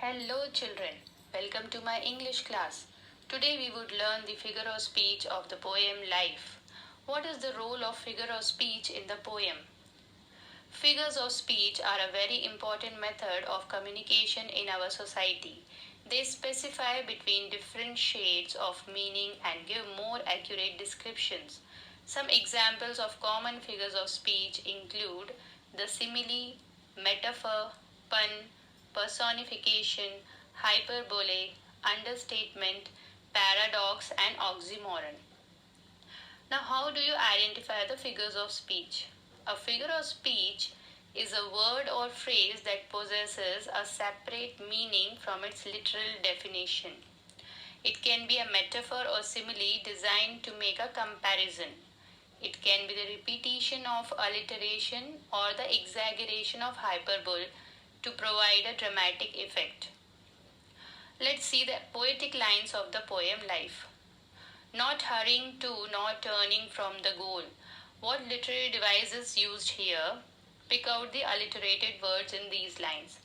Hello children, welcome to my English class. Today we would learn the figure of speech of the poem Life. What is the role of figure of speech in the poem? Figures of speech are a very important method of communication in our society. They specify between different shades of meaning and give more accurate descriptions. Some examples of common figures of speech include the simile, metaphor, pun, personification, hyperbole, understatement, paradox, and oxymoron. Now, how do you identify the figures of speech? A figure of speech is a word or phrase that possesses a separate meaning from its literal definition. It can be a metaphor or simile designed to make a comparison. It can be the repetition of alliteration or the exaggeration of hyperbole to provide a dramatic effect. Let's see the poetic lines of the poem Life. Not hurrying to, nor turning from the goal. What literary device is used here? Pick out the alliterated words in these lines.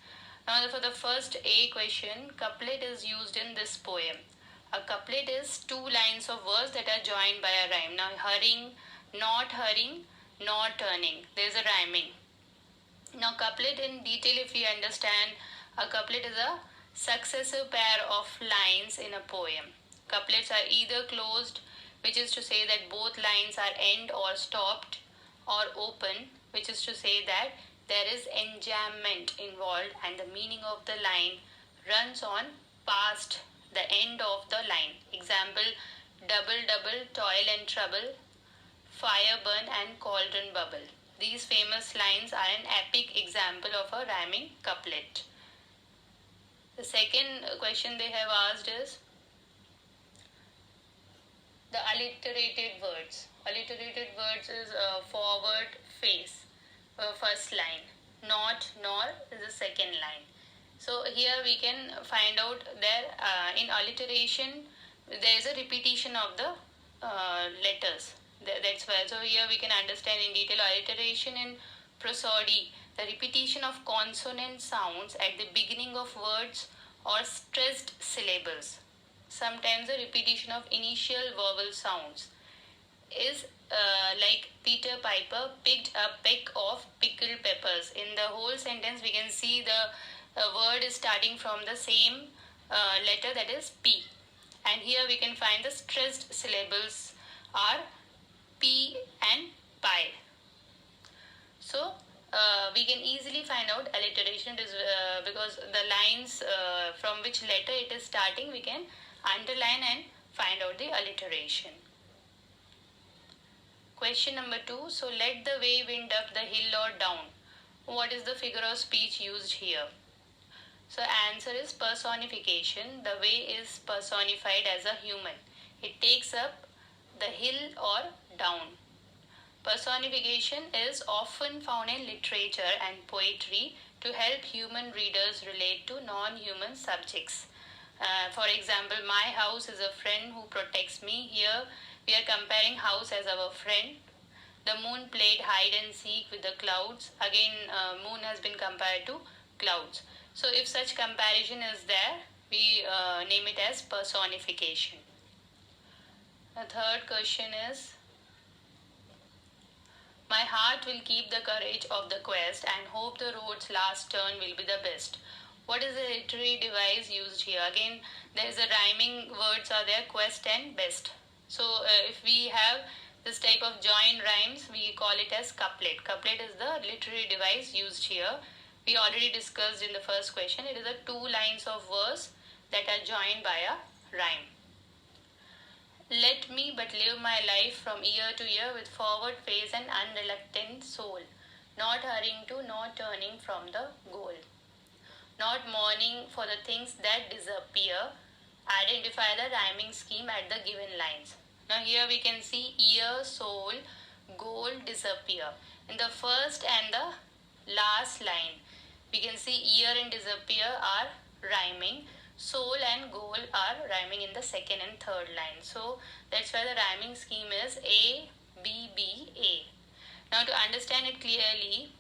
Now, for the first A question, couplet is used in this poem. A couplet is two lines of words that are joined by a rhyme. Now, hurrying, nor turning. There is a rhyming. Now, couplet in detail, if we understand, a couplet is a successive pair of lines in a poem. Couplets are either closed, which is to say that both lines are end or stopped, or open, which is to say that there is enjambment involved and the meaning of the line runs on past the end of the line. Example, double, double, toil and trouble, fire burn and cauldron bubble. These famous lines are an epic example of a rhyming couplet. The second question they have asked is the alliterated words. Alliterated words is forward, face, first line. Not, nor is the second line. So here we can find out there in alliteration there is a repetition of the letters. That's why. So here we can understand in detail alliteration in prosody, the repetition of consonant sounds at the beginning of words or stressed syllables. Sometimes the repetition of initial vowel sounds is like Peter Piper picked a peck of pickled peppers. In the whole sentence, we can see the word is starting from the same letter, that is P. And here we can find the stressed syllables are P and pi. So we can easily find out alliteration is because the lines from which letter it is starting, we can underline and find out the alliteration. Question number 2. So let the way wind up the hill or down. What is the figure of speech used here? So answer is personification. The way is personified as a human. It takes up the hill or down. Personification is often found in literature and poetry to help human readers relate to non-human subjects. For example, my house is a friend who protects me. Here we are comparing house as our friend. The moon played hide and seek with the clouds. Again, moon has been compared to clouds. So if such comparison is there, we name it as personification. The third question is, my heart will keep the courage of the quest and hope the road's last turn will be the best. What is the literary device used here? Again, there is a rhyming words are there, quest and best. So if we have this type of joined rhymes, we call it as couplet. Couplet is the literary device used here. We already discussed in the first question. It is the two lines of verse that are joined by a rhyme. Let me but live my life from year to year with forward face and unreluctant soul, not hurrying to, nor turning from the goal. Not mourning for the things that disappear. Identify the rhyming scheme at the given lines. Now here we can see year, soul, goal, disappear. In the first and the last line, we can see year and disappear are rhyming. Soul and goal are rhyming in the second and third line. So that's why the rhyming scheme is A, B, B, A. Now to understand it clearly,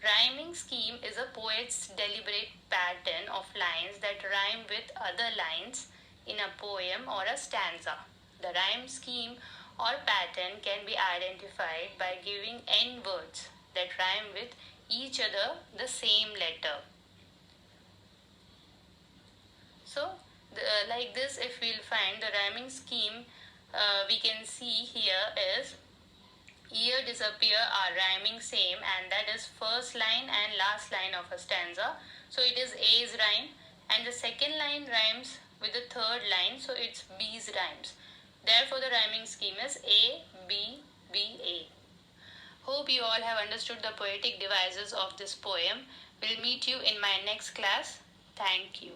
rhyming rhyming scheme is a poet's deliberate pattern of lines that rhyme with other lines in a poem or a stanza. The rhyme scheme or pattern can be identified by giving n words that rhyme with each other the same letter. So, like this, if we'll find the rhyming scheme, we can see here is year disappear are rhyming same, and that is first line and last line of a stanza. So it is A's rhyme, and the second line rhymes with the third line, so it's B's rhymes. Therefore, the rhyming scheme is A, B, B, A. Hope you all have understood the poetic devices of this poem. We'll meet you in my next class. Thank you.